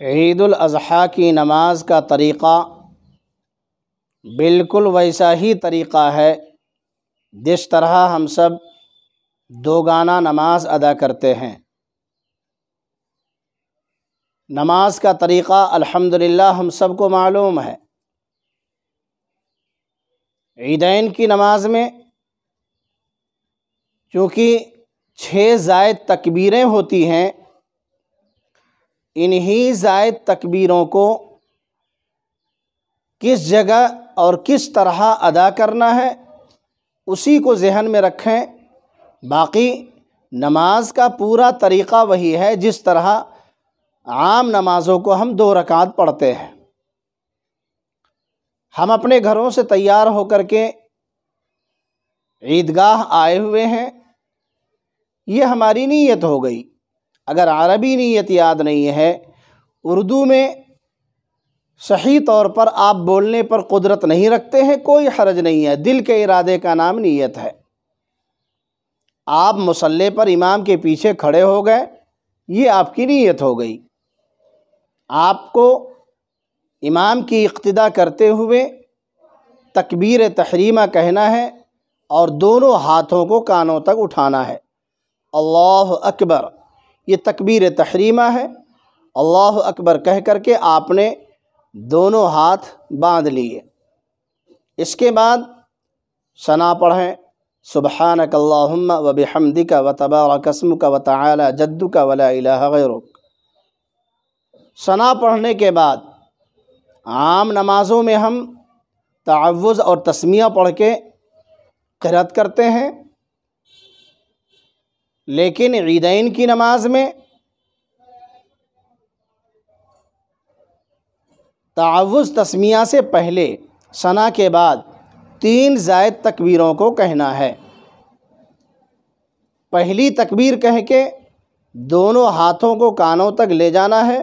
عید الاضحیٰ کی نماز کا طریقہ بالکل ویسا ہی طریقہ ہے جس طرح ہم سب دوگانہ نماز ادا کرتے ہیں۔ نماز کا طریقہ الحمدللہ ہم سب کو معلوم ہے۔ عیدین کی نماز میں چونکہ 6 زائد تکبیریں ہوتی ہیں، انہی زائد تکبیروں کو کس جگہ اور کس طرح ادا کرنا ہے اسی کو ذہن میں رکھیں۔ باقی نماز کا پورا طریقہ وہی ہے جس طرح عام نمازوں کو ہم 2 رکعت پڑھتے ہیں۔ ہم اپنے گھروں سے تیار ہو کر کے عیدگاہ آئے ہوئے ہیں، یہ ہماری نیت ہو گئی۔ اگر عربی نیت یاد نہیں ہے، اردو میں صحیح طور پر آپ بولنے پر قدرت نہیں رکھتے ہیں، کوئی حرج نہیں ہے، دل کے ارادے کا نام نیت ہے۔ آپ مصلی پر امام کے پیچھے کھڑے ہو گئے، یہ آپ کی نیت ہو گئی۔ آپ کو امام کی اقتداء کرتے ہوئے تکبیر تحریمہ کہنا ہے اور دونوں ہاتھوں کو کانوں تک اٹھانا ہے۔ اللہ اکبر، یہ تکبیر تحریمہ ہے۔ اللہ اکبر کہہ کر کے آپ نے دونوں ہاتھ باندھ لیے۔ اس کے بعد ثنا پڑھیں، سبحانک اللہم وبحمدک وتبارک اسمک وتعالی جدک ولا الہ غیرک۔ ثنا پڑھنے کے بعد عام نمازوں میں ہم تعوذ اور تسمیہ پڑھ کے قرأت کرتے ہیں، لیکن عیدین کی نماز میں تعوذ تسمیہ سے پہلے ثنا کے بعد 3 زائد تکبیروں کو کہنا ہے۔ پہلی تکبیر کہہ کے دونوں ہاتھوں کو کانوں تک لے جانا ہے،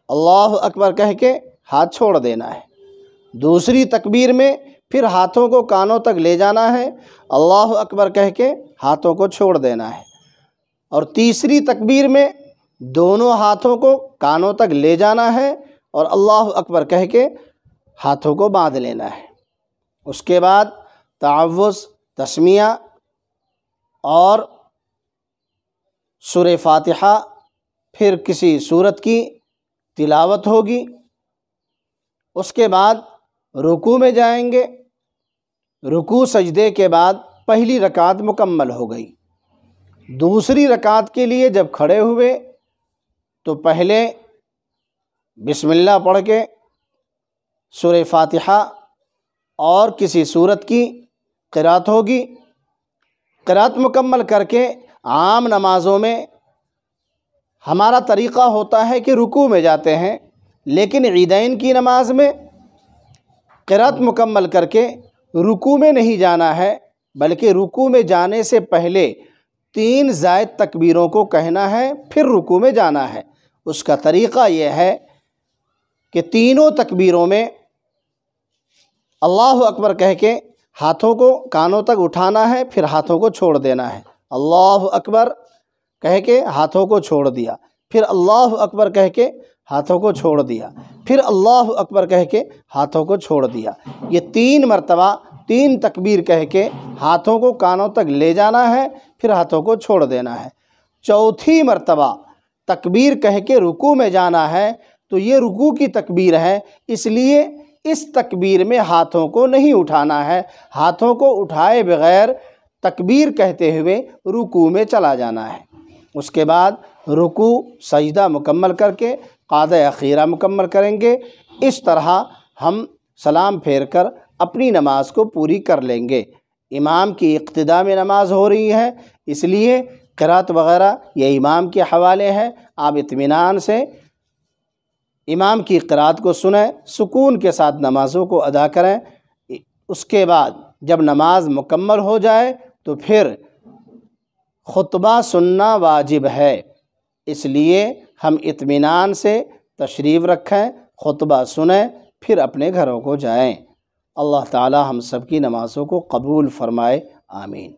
اللہ اکبر کہہ کے ہاتھ چھوڑ دینا ہے۔ دوسری تکبیر میں پھر ہاتھوں کو کانوں تک لے جانا ہے، اللہ اکبر کہہ کے ہاتھوں کو چھوڑ دینا ہے۔ اور تیسری تکبیر میں دونوں ہاتھوں کو کانوں تک لے جانا ہے اور اللہ اکبر کہہ کے ہاتھوں کو باندھ لینا ہے۔ اس کے بعد تعوذ، تسمیہ اور سورہ فاتحہ، پھر کسی سورت کی تلاوت ہوگی۔ اس کے بعد رکوع میں جائیں گے۔ رکوع سجدے کے بعد پہلی رکعت مکمل ہو گئی۔ دوسری رکعت کے لیے جب کھڑے ہوئے تو پہلے بسم اللہ پڑھ کے سورہ فاتحہ اور کسی سورت کی قرأت ہوگی۔ قرأت مکمل کر کے عام نمازوں میں ہمارا طریقہ ہوتا ہے کہ رکوع میں جاتے ہیں، لیکن عیدین کی نماز میں قرأت مکمل کر کے رکوع میں نہیں جانا ہے، بلکہ رکوع میں جانے سے پہلے 3 زائد تکبیروں کو کہنا ہے، پھر رکوع میں جانا ہے۔ اس کا طریقہ یہ ہے کہ تینوں تکبیروں میں اللہ اکبر کہہ کے ہاتھوں کو کانوں تک اٹھانا ہے، پھر ہاتھوں کو چھوڑ دینا ہے۔ اللہ اکبر کہہ کے ہاتھوں کو چھوڑ دیا، پھر اللہ اکبر کہہ کے ہاتھوں کو چھوڑ دیا، پھر اللہ اکبر کہہ کے ہاتھوں کو چھوڑ دیا۔ یہ 3 مرتبہ 3 تکبیر کہہ کے ہاتھوں کو کانوں تک لے جانا ہے، پھر ہاتھوں کو چھوڑ دینا ہے۔ چوتھی مرتبہ تکبیر کہہ کے رکوع میں جانا ہے، تو یہ رکوع کی تکبیر ہے، اس لیے اس تکبیر میں ہاتھوں کو نہیں اٹھانا ہے، ہاتھوں کو اٹھائے بغیر تکبیر کہتے ہوئے رکوع میں چلا جانا ہے۔ اس کے بعد رکوع سجدہ مکمل کر کے قعدہ اخیرہ مکمل کریں گے۔ اس طرح ہم سلام پھیر کر اپنی نماز کو پوری کر لیں گے۔ امام کی اقتداء میں نماز ہو رہی ہے، اس لیے قرأت وغیرہ یہ امام کے حوالے ہے، آپ اطمینان سے امام کی قرأت کو سنیں، سکون کے ساتھ نمازوں کو ادا کریں۔ اس کے بعد جب نماز مکمل ہو جائے تو پھر خطبہ سننا واجب ہے، اس لیے ہم اطمینان سے تشریف رکھیں، خطبہ سنیں، پھر اپنے گھروں کو جائیں۔ اللہ تعالی ہم سب کی نمازوں کو قبول فرمائے، آمین۔